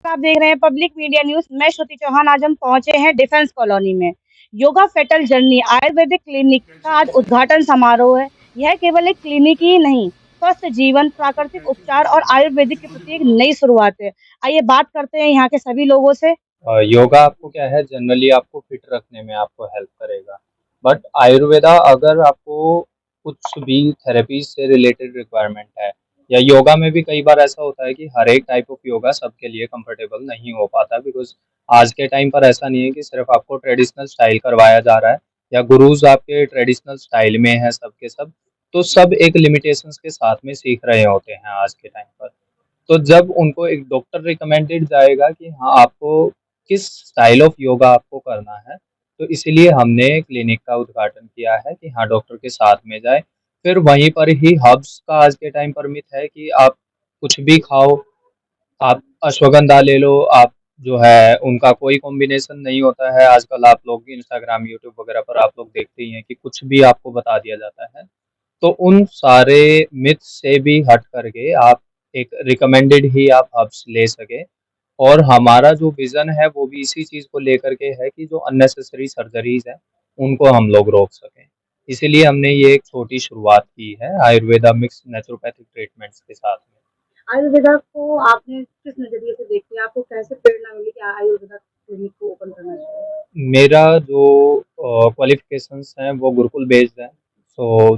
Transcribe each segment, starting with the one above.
आप देख रहे हैं पब्लिक मीडिया न्यूज। मैं श्रुति चौहान। आज हम पहुंचे हैं डिफेंस कॉलोनी में। Yoga fatal journey Ayurvedic clinic का आज उद्घाटन समारोह है। यह केवल एक क्लिनिक ही नहीं, स्वस्थ जीवन, प्राकृतिक उपचार और आयुर्वेदिक के प्रति एक नई शुरुआत है। आइए बात करते हैं यहाँ के सभी लोगों से। योगा आपको क्या है, जनरली आपको फिट रखने में आपको हेल्प करेगा। बट आयुर्वेदा अगर आपको कुछ भी थेरेपी से रिलेटेड रिक्वायरमेंट है, या योगा में भी कई बार ऐसा होता है कि हर एक टाइप ऑफ योगा सबके लिए कंफर्टेबल नहीं हो पाता, बिकॉज आज के टाइम पर ऐसा नहीं है कि सिर्फ आपको ट्रेडिशनल स्टाइल करवाया जा रहा है या गुरुज आपके ट्रेडिशनल स्टाइल में है सबके सब। तो सब एक लिमिटेशंस के साथ में सीख रहे होते हैं आज के टाइम पर। तो जब उनको एक डॉक्टर रिकमेंडेड जाएगा कि हाँ आपको किस स्टाइल ऑफ योगा आपको करना है, तो इसीलिए हमने क्लिनिक का उद्घाटन किया है कि हाँ डॉक्टर के साथ में जाए। फिर वहीं पर ही हर्ब्स का आज के टाइम पर मिथ है कि आप कुछ भी खाओ, आप अश्वगंधा ले लो, आप जो है उनका कोई कॉम्बिनेशन नहीं होता है। आजकल आप लोग इंस्टाग्राम यूट्यूब वगैरह पर आप लोग देखते ही हैं कि कुछ भी आपको बता दिया जाता है। तो उन सारे मिथ से भी हट करके आप एक रिकमेंडेड ही आप हर्ब्स ले सके। और हमारा जो विज़न है वो भी इसी चीज़ को लेकर के है कि जो अननेसेसरी सर्जरीज़ हैं, उनको हम लोग रोक सकें। इसीलिए हमने ये एक छोटी शुरुआत की है आयुर्वेदा मिक्स नेचुरोपैथिक ट्रीटमेंट्स के साथ में। आयुर्वेदा को आपने किस नजरिए से देखते हैं? आपको कैसे प्रेरणा मिली कि आयुर्वेदा क्लिनिक को ओपन करना चाहिए? मेरा जो क्वालिफ़िकेशंस हैं वो गुरुकुल बेस्ड हैं। सो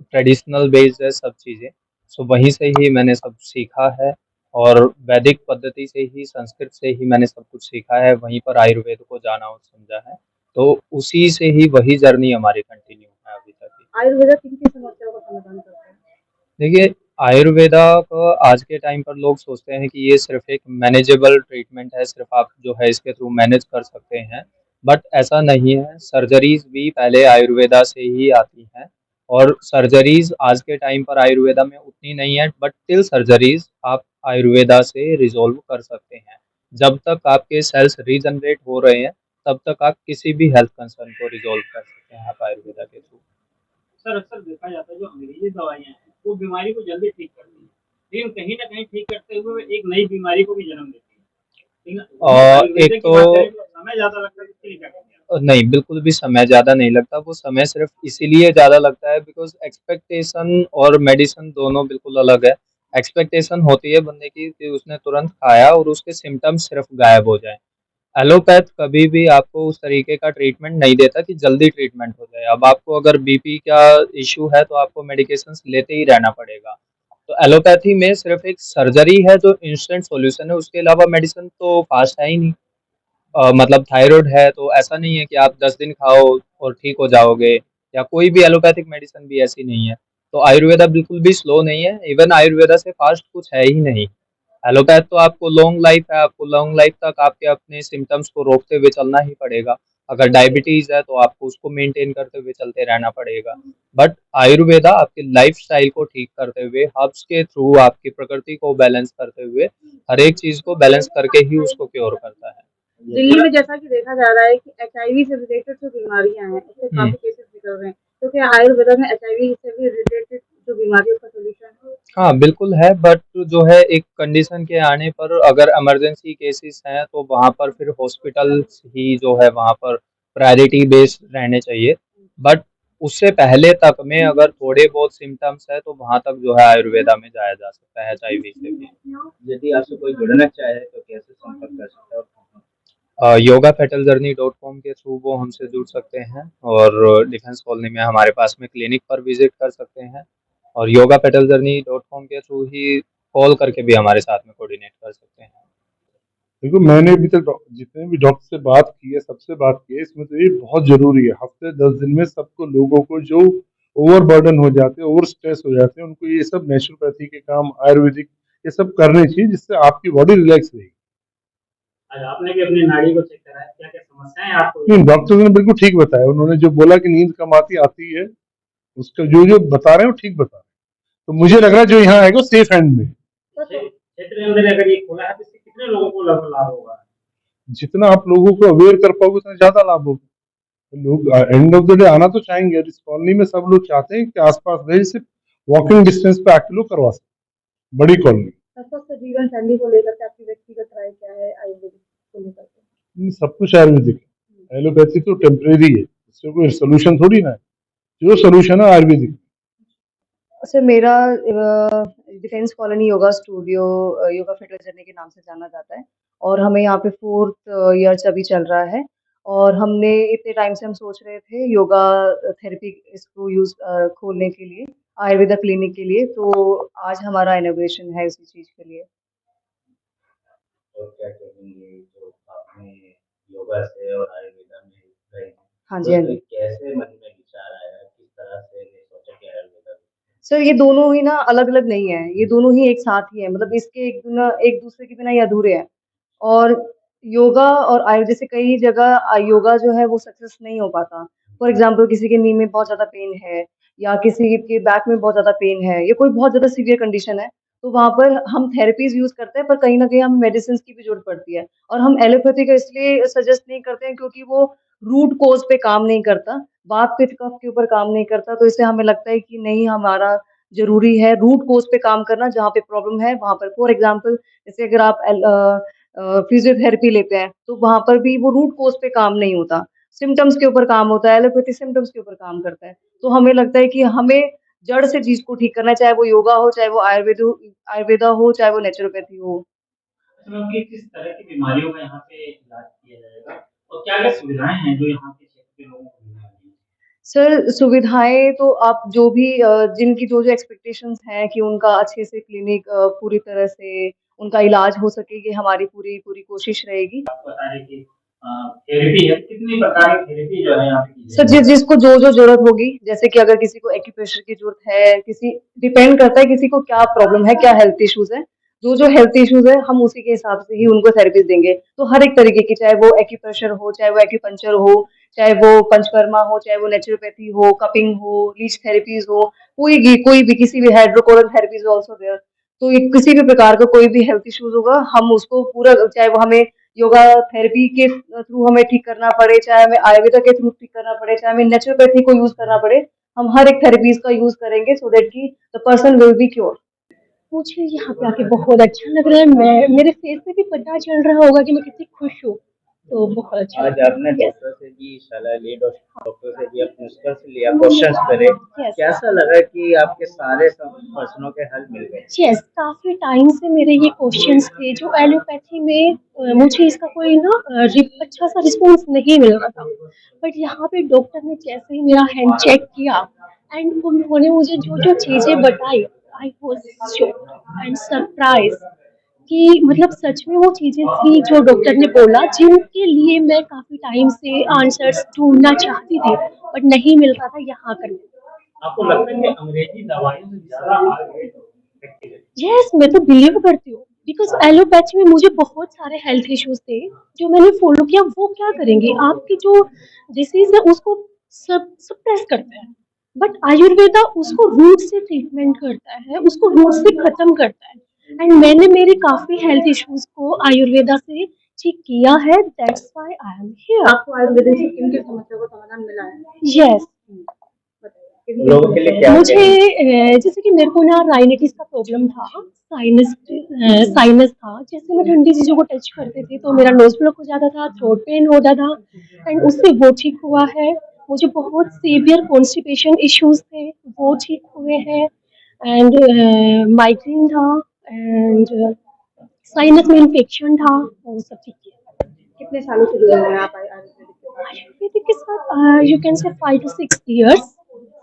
ट्रेडिशनल बेस्ड है सब चीज़ें। सो वहीं से ही मैंने सब सीखा है, और वैदिक पद्धति से ही, संस्कृत से ही मैंने सब कुछ सीखा है, वहीं पर आयुर्वेद को जाना और समझा है। तो उसी से ही वही जर्नी हमारी कंटिन्यू है अभी तक की। आयुर्वेदा किन किन समस्याओं का समाधान करता है? देखिए, आयुर्वेदा को आज के टाइम पर लोग सोचते हैं कि ये सिर्फ़ एक मैनेजेबल ट्रीटमेंट है, सिर्फ़ आप जो है इसके थ्रू मैनेज कर सकते हैं, बट ऐसा नहीं है। सर्जरीज़ भी पहले आयुर्वेदा से ही आती हैं, और सर्जरीज़ आज के टाइम पर आयुर्वेदा में उतनी नहीं है, बट टिल सर्जरीज़ आप आयुर्वेदा से रिज़ॉल्व कर सकते हैं। जब तक आपके सेल्स रीजनरेट हो रहे हैं, तब तक आप किसी भी हेल्थ कंसर्न को रिज़ॉल्व कर सकते हैं आप आयुर्वेदा के थ्रू। सर अक्सर देखा जाता है जो अंग्रेजी दवाइयाँ हैं वो बीमारी को जल्दी ठीक करती हैं, लेकिन कहीं न कहीं ठीक करते हुए वो एक नई बीमारी को भी जन्म देती है। ठीक है? वहीं एक आयुर्वेदिक की तो बात करें तो समय ज़्यादा लगता है, इसके लिए क्या कहेंगे आप? नहीं, बिल्कुल भी समय ज़्यादा नहीं लगता। वो समय सिर्फ़ इसीलिए ज़्यादा लगता है बिकॉज़ एक्सपेक्टेशन और मेडिसिन दोनों बिल्कुल अलग है। एक्सपेक्टेशन होती है बंदे की कि उसने तुरंत खाया और उसके सिम्पटम्स सिर्फ़ गायब हो जाएँ। एलोपैथ कभी भी आपको उस तरीके का ट्रीटमेंट नहीं देता कि जल्दी ट्रीटमेंट हो जाए। अब आपको अगर बीपी का इश्यू है तो आपको मेडिकेशंस लेते ही रहना पड़ेगा। तो एलोपैथी में सिर्फ़ एक सर्जरी है जो इंस्टेंट सॉल्यूशन है, उसके अलावा मेडिसिन तो फ़ास्ट है ही नहीं। मतलब थायराइड है तो ऐसा नहीं है कि आप 10 दिन खाओ और ठीक हो जाओगे, या कोई भी एलोपैथिक मेडिसिन भी ऐसी नहीं है। तो आयुर्वेदा बिल्कुल भी स्लो नहीं है, इवन आयुर्वेदा से फास्ट कुछ है ही नहीं। एलोपैथ तो आपको लॉन्ग लाइफ है, आपको लॉन्ग लाइफ तक आपके अपने सिम्पटम्स को रोकते हुए चलना ही पड़ेगा। अगर डायबिटीज़ है तो आपको उसको मेंटेन करते हुए चलते रहना पड़ेगा। बट आयुर्वेदा आपके लाइफ़स्टाइल को ठीक करते हुए, हर्ब्स के थ्रू आपकी प्रकृति को बैलेंस करते हुए, हर एक चीज़ को बैलेंस करके ही उसको क्योर करता है। दिल्ली में जैसा कि देखा जा रहा है कि एचआईवी से रिलेटेड जो बीमारियां हैं उसके हुँ। काफी केसेस निकल रहे हैं, तो क्या आयुर्वेदा में एचआईवी से भी रिलेटेड जो बीमारियों का सोल्यूशन है? हाँ, बिल्कुल है, बट जो है एक कंडीशन के आने पर, अगर इमरजेंसी केसेस हैं तो वहाँ पर फिर हॉस्पिटल्स ही जो है वहाँ पर प्रायोरिटी बेस्ड रहने चाहिए। बट उससे पहले तक में अगर थोड़े बहुत सिम्पटम्स है तो वहाँ तक जो है आयुर्वेदा में जाया जा सकता है एचआईवी से भी। यदि आपसे कोई जुड़ना चाहे तो कैसे संपर्क कर सकता है और कहाँ? yogapetaljourney.com के थ्रू वो हमसे जुड़ सकते हैं, और डिफेंस कॉलोनी में हमारे पास में क्लिनिक पर विजिट कर सकते हैं, और yogapetaljourney.com के थ्रू ही कॉल करके भी हमारे साथ में कोऑर्डिनेट कर सकते हैं। देखो, मैंने अभी तक जितने भी डॉक्टर से बात की है, सबसे बात की है, इसमें तो ये बहुत ज़रूरी है। हफ्ते 10 दिन में सबको, लोगों को जो ओवरबर्डन हो जाते हैं, ओवर स्ट्रेस हो जाते हैं, उनको ये सब नेचुरोपैथी के काम, आयुर्वेदिक, ये सब करने चाहिए, जिससे आपकी बॉडी रिलैक्स रहेगी। आज आपने भी अपनी नाड़ी को चेक कराया, क्या-क्या समस्याएँ आपको? नहीं, डॉक्टर ने बिल्कुल ठीक बताया। उन्होंने जो बोला कि नींद कम आती है, उसका जो-जो बता रहे हैं वो ठीक बता रहे हैं। तो मुझे लग रहा है जो यहाँ आएगा सेफ हैंड में। क्षेत्र के अंदर अगर ये खोला है तो इससे कितने लोगों को लाभ होगा? जितना आप लोगों को अवेयर कर पाओगे उतना ज़्यादा लाभ होगा। तो लोग एंड ऑफ द डे आना तो चाहेंगे, और इस कॉलोनी में सब लोग चाहते हैं कि आस-पास रहे, सिर्फ वॉकिंग डिस्टेंस पे आके लोग करवा सकें, बड़ी कॉलोनी। स्वस्थ जीवन शैली को लेकर के आपकी व्यक्तिगत राय क्या है? सब कुछ आयुर्वेदिक है। एलोपैथी तो टेम्परेरी है, इससे कोई सोल्यूशन थोड़ी ना है। जो सोल्यूशन है आयुर्वेदिक। सर मेरा defence colony yoga studio yoga fitness journey के नाम से जाना जाता है और हमें यहाँ पे 4th ईयर अभी चल रहा है और हमने इतने टाइम से हम सोच रहे थे योगा थेरेपी इसको खोलने के लिए आयुर्वेदा क्लिनिक के लिए, तो आज हमारा इनॉग्रेशन है इसी चीज़ के लिए। और क्या कहेंगे जो आपने योगा से और आयुर्वेदा में गए हैं, हाँ तो जी, हाँ जी। कैसे मन में विचार आया, किस तरह से ये सोचा कि आयुर्वेदा? सर ये दोनों ही ना अलग-अलग नहीं है, ये दोनों ही एक साथ ही है, मतलब इसके एक दूसरे के बिना ये अधूरे हैं। और योगा और जैसे कई जगह योगा जो है वो सक्सेस नहीं हो पाता। फॉर एग्ज़ाम्पल किसी के नी में बहुत ज़्यादा पेन है या किसी के बैक में बहुत ज़्यादा पेन है या कोई बहुत ज़्यादा सीवियर कंडीशन है, तो वहाँ पर हम थेरेपीज़ यूज़ करते हैं पर कहीं न कहीं हमें मेडिसिन्स की भी ज़रूरत पड़ती है। और हम एलोपैथी का इसलिए सजेस्ट नहीं करते हैं क्योंकि वो रूट कॉज़ पे काम नहीं करता, वात, पित्त, कफ के ऊपर काम नहीं करता, तो इससे हमें लगता है कि नहीं हमारा ज़रूरी है रूट कॉज़ पे काम करना, जहाँ पे प्रॉब्लम है वहाँ पर। फॉर एग्ज़ाम्पल जैसे अगर आप फिज़ियोथेरेपी लेते हैं, तो वहाँ पर भी वो रूट कॉज़ पे काम नहीं होता, सिम्पटम्स के ऊपर काम होता है, एलोपैथी सिम्पटम्स के ऊपर काम करता है। तो हमें लगता है कि हमें जड़ से चीज़ को ठीक करना है, चाहे वो योगा हो, चाहे वो आयुर्वेदा हो, चाहे वो नेचुरोपैथी हो। अच्छा मैम, किस तरह की बीमारियों का यहाँ पे इलाज किया जाएगा और क्या-क्या सुविधाएँ हैं जो यहाँ के क्षेत्र के लोगों को मिलने वाली हैं? सर सुविधाएँ तो आप जो भी जिनकी जो-जो एक्सपेक्टेशंस हैं कि उनका अच्छे से क्लिनिक पूरी तरह से उनका इलाज हो सके, ये हमारी पूरी पूरी कोशिश रहेगी। आप बता रहे कि थेरेपी है, कितनी प्रकार की थेरेपी जो है यहाँ पे की सर जाएगी? जिसको जो-जो ज़रूरत होगी, जैसे कि अगर किसी को एक्यूप्रेशर की ज़रूरत है, डिपेंड करता है किसी को क्या प्रॉब्लम है, क्या हेल्थ इश्यूज़ हैं। जो-जो हेल्थ इश्यूज़ है, हम उसी के हिसाब से ही उनको थेरेपीज़ देंगे। तो हर एक तरीके की, चाहे वो एक्यूप्रेशर हो, चाहे वो एक्यूपंक्चर हो, चाहे वो पंचकर्मा हो, चाहे वो नेचुरोपैथी हो, कपिंग हो, लीच थेरेपीज़ हो, कोई भी किसी भी हाइड्रोकोरल थेरेपीज़ आल्सो देयर। तो ये किसी भी प्रकार का कोई भी हेल्थ इश्यूज़ होगा, हम उसको पूरा चाहे वो हमें योगा थेरेपी के थ्रू हमें ठीक करना पड़े, चाहे हमें आयुर्वेदा के थ्रू ठीक करना पड़े, चाहे हमें नेचुरोपैथी को यूज़ करना पड़े, हम हर एक थेरेपीज़ का यूज़ करेंगे सो दैट कि the person will be cure. मुझे यहाँ पे आके बहुत अच्छा लग रहा है। मैं मेरे फेस से भी पता चल रहा होगा कि मैं कितनी खुश हूँ। तो बहुत अच्छा आज लग रहा आपने है। यस, डॉक्टर से भी सलाह ली, डॉक्टर से भी अपने निष्कर्ष लिया, क्वेश्चंस करे, यस, कैसा लगा कि आपके सारे प्रश्नों के हल मिल गए? यस। काफ़ी टाइम से मेरे ये क्वेश्चंस थे जो एलोपैथी में मुझे इसका कोई ना अच्छा सा रिस्पॉन्स नहीं मिल रहा था। बट यहाँ पे डॉक्टर ने जैसे ही मेरा हैंड चेक किया एंड उन्होंने मुझे जो-जो चीज़ें बताई, I was shocked and surprised कि मतलब सच में वो चीज़ें थी जो डॉक्टर ने बोला, जिनके लिए मैं काफ़ी टाइम से आंसर्स ढूँढना चाहती थी, बट नहीं मिल रहा था यहाँ करके। आपको लगता है कि अंग्रेजी दवाइयों से ज़्यादा आयुर्वेद इफेक्टिव है? यस, मैं तो बिलीव करती हूँ बिकॉज़ एलोपैथी में मुझे बहुत सारे हेल्थ इश्यूज़ थे, जो मैंने फ़ॉलो किया। वो क्या करेंगे, आपकी जो डिसीज़ है उसको सप्रेस करते हैं, बट आयुर्वेदा उसको रूट से ट्रीटमेंट करता है, उसको रूट से ख़त्म करता है। एंड मैंने मेरे काफ़ी हेल्थ इश्यूज़ को आयुर्वेदा से ठीक किया है, that's why I am here. आपको आयुर्वेदिक से किन-किन समस्या को समाधान मिला है? यस। लोगों के लिए क्या मुझे कहेंगे? जैसे कि मेरे को ना राइनिटिस का प्रॉब्लम था, साइनस था। जैसे मैं ठंडी चीज़ों को टच करती थी तो मेरा नोज़ ब्लॉक हो जाता था, थ्रोट पेन होता था एंड उससे वो ठीक हुआ है। मुझे बहुत सीवियर कॉन्स्टिपेशन इश्यूज़ थे, वो ठीक हुए हैं एंड माइग्रेन था एंड साइनस में इन्फेक्शन था, वो सब ठीक किया। कितने सालों से जुड़े हुए हैं आप आयुर्वेदिक के साथ? आयुर्वेदिक के साथ you can say 5 to 6 years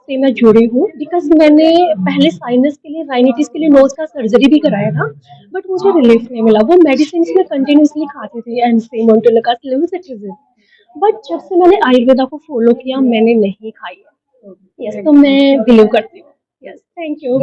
से मैं जुड़ी हूँ बिकॉज़ मैंने पहले साइनस के लिए राइनिटिस के लिए नोज़ का सर्जरी भी कराया था, बट मुझे रिलीफ नहीं मिला। वो मेडिसिन्स मैं कंटिन्यूअसली खाती थी एम-सी, मोंटेलका, स्लिम सिट्रिजिन, बट जब से मैंने आयुर्वेदा को फॉलो किया मैंने नहीं खाई है। यस, तो मैं बिलीव करती हूँ। Yes, thank you.